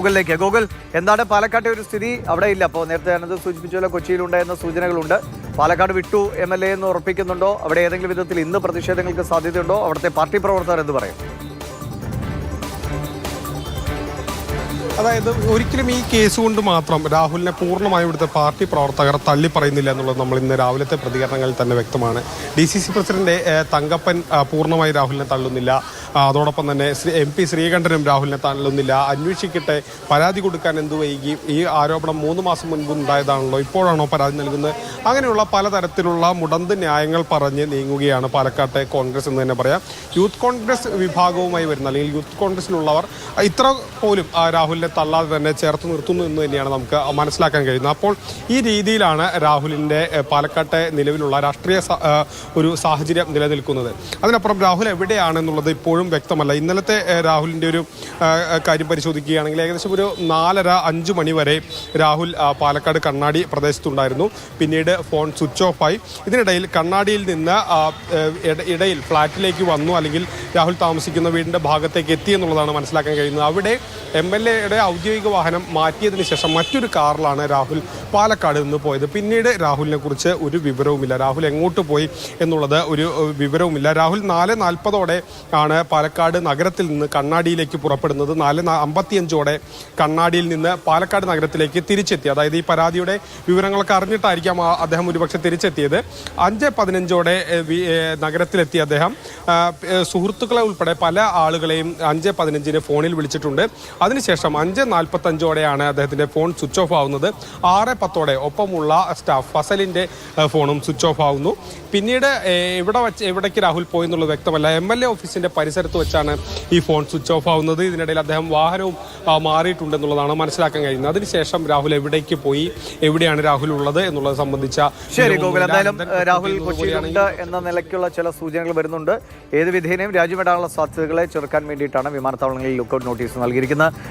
ഗൂഗിളിലേക്ക് Google എന്താണ് പാലക്കാട്ടെ ഒരു സ്ഥിതി അവിടെ ഇല്ല. അപ്പോൾ നേരത്തെ ഞാനത് സൂചിപ്പിച്ചല്ലോ, കൊച്ചിയിലുണ്ടായിരുന്ന സൂചനകളുണ്ട്. പാലക്കാട് വിട്ടു MLA എന്ന് ഉറപ്പിക്കുന്നുണ്ടോ? അവിടെ ഏതെങ്കിലും വിധത്തിൽ ഇന്ന് പ്രതിഷേധങ്ങൾക്ക് സാധ്യതയുണ്ടോ? അവിടുത്തെ പാർട്ടി പ്രവർത്തകർ എന്ത് പറയും? അതായത് ഒരിക്കലും ഈ കേസ് കൊണ്ട് മാത്രം രാഹുലിനെ പൂർണ്ണമായും ഇവിടുത്തെ പാർട്ടി പ്രവർത്തകർ തള്ളി പറയുന്നില്ല എന്നുള്ളത് നമ്മൾ ഇന്ന് രാവിലത്തെ പ്രതികരണങ്ങളിൽ തന്നെ വ്യക്തമാണ്. DCC പ്രസിഡന്റ് തങ്കപ്പൻ പൂർണ്ണമായി രാഹുലിനെ തള്ളുന്നില്ല. അതോടൊപ്പം തന്നെ MP ശ്രീകണ്ഠനും രാഹുലിനെ തള്ളുന്നില്ല. അന്വേഷിക്കട്ടെ, പരാതി കൊടുക്കാൻ എന്തു വൈകി, ഈ ആരോപണം 3 മാസം മുൻപ് ഉണ്ടായതാണല്ലോ, ഇപ്പോഴാണോ പരാതി നൽകുന്നത്, അങ്ങനെയുള്ള പലതരത്തിലുള്ള മുടന്ത് ന്യായങ്ങൾ പറഞ്ഞ് നീങ്ങുകയാണ് പാലക്കാട്ടെ കോൺഗ്രസ് എന്ന് തന്നെ പറയാം. യൂത്ത് കോൺഗ്രസ് വിഭാഗവുമായി വരുന്ന അല്ലെങ്കിൽ യൂത്ത് കോൺഗ്രസിലുള്ളവർ ഇത്ര പോലും രാഹുലിനെ തള്ളാതെ തന്നെ ചേർത്ത് നിർത്തുന്നു എന്ന് തന്നെയാണ് നമുക്ക് മനസ്സിലാക്കാൻ കഴിയുന്നത്. അപ്പോൾ ഈ രീതിയിലാണ് രാഹുലിൻ്റെ പാലക്കാട്ടെ നിലവിലുള്ള രാഷ്ട്രീയ ഒരു സാഹചര്യം നിലനിൽക്കുന്നത്. അതിനപ്പുറം രാഹുൽ എവിടെയാണെന്നുള്ളത് ഇപ്പോഴും വ്യക്തമല്ല. ഇന്നലത്തെ രാഹുലിൻ്റെ ഒരു കാര്യം പരിശോധിക്കുകയാണെങ്കിൽ ഏകദേശം ഒരു 4:30-5 മണി വരെ രാഹുൽ പാലക്കാട് കണ്ണാടി പ്രദേശത്തുണ്ടായിരുന്നു. പിന്നീട് ഫോൺ സ്വിച്ച് ഓഫായി. ഇതിനിടയിൽ കണ്ണാടിയിൽ നിന്ന് ഇടയിൽ ഫ്ലാറ്റിലേക്ക് വന്നു, അല്ലെങ്കിൽ രാഹുൽ താമസിക്കുന്ന വീടിൻ്റെ ഭാഗത്തേക്ക് എത്തി എന്നുള്ളതാണ് മനസ്സിലാക്കാൻ കഴിയുന്നത്. അവിടെ MLAയുടെ ഔദ്യോഗിക വാഹനം മാറ്റിയതിന് ശേഷം മറ്റൊരു കാറിലാണ് രാഹുൽ പാലക്കാട് നിന്ന് പോയത്. പിന്നീട് രാഹുലിനെ കുറിച്ച് ഒരു വിവരവുമില്ല. രാഹുൽ എങ്ങോട്ട് പോയി എന്നുള്ളത് ഒരു വിവരവുമില്ല. രാഹുൽ 4:40 ആണ് പാലക്കാട് നഗരത്തിൽ നിന്ന് കണ്ണാടിയിലേക്ക് പുറപ്പെടുന്നത്. 4:55 കണ്ണാടിയിൽ നിന്ന് പാലക്കാട് നഗരത്തിലേക്ക് തിരിച്ചെത്തി. അതായത് ഈ പരാതിയുടെ വിവരങ്ങളൊക്കെ അറിഞ്ഞിട്ടായിരിക്കാം അദ്ദേഹം ഒരുപക്ഷെ തിരിച്ചെത്തിയത്. 5:15 നഗരത്തിലെത്തിയ അദ്ദേഹം സുഹൃത്തുക്കളെ ഉൾപ്പെടെ പല ആളുകളെയും 5:15 ഫോണിൽ വിളിച്ചിട്ടുണ്ട്. അതിനുശേഷം 5:45 അദ്ദേഹത്തിൻ്റെ ഫോൺ സ്വിച്ച് ഓഫ് ആവുന്നത്. 6:10 ഒപ്പമുള്ള സ്റ്റാഫ് ഫസലിൻ്റെ ഫോണും സ്വിച്ച് ഓഫ് ആവുന്നു. പിന്നീട് എവിടേക്ക് രാഹുൽ പോയി എന്നുള്ളത് വ്യക്തമല്ല. MLA ഓഫീസിൻ്റെ പരിസരത്ത് വെച്ചാണ് ഈ ഫോൺ സ്വിച്ച് ഓഫ് ആവുന്നത്. ഇതിനിടയിൽ അദ്ദേഹം വാഹനവും മാറിയിട്ടുണ്ടെന്നുള്ളതാണ് മനസ്സിലാക്കാൻ കഴിയുന്നത്. അതിനുശേഷം രാഹുൽ എവിടേക്ക് പോയി, എവിടെയാണ് രാഹുൽ ഉള്ളത് എന്നുള്ളത് സംബന്ധിച്ച ശരി ഗോകുൽ, എന്തായാലും രാഹുൽ കൊച്ചിയിലുണ്ട് എന്ന നിലയ്ക്കുള്ള ചില സൂചനകൾ വരുന്നുണ്ട്. ഏത് വിധേനയും രാജ്യം വിടാനുള്ള സാധ്യതകളെ ചെറുക്കാൻ വേണ്ടിയിട്ടാണ് വിമാനത്താവളങ്ങളിൽ ലുക്കൌട്ട് നോട്ടീസ് നൽകിയിരിക്കുന്നത്.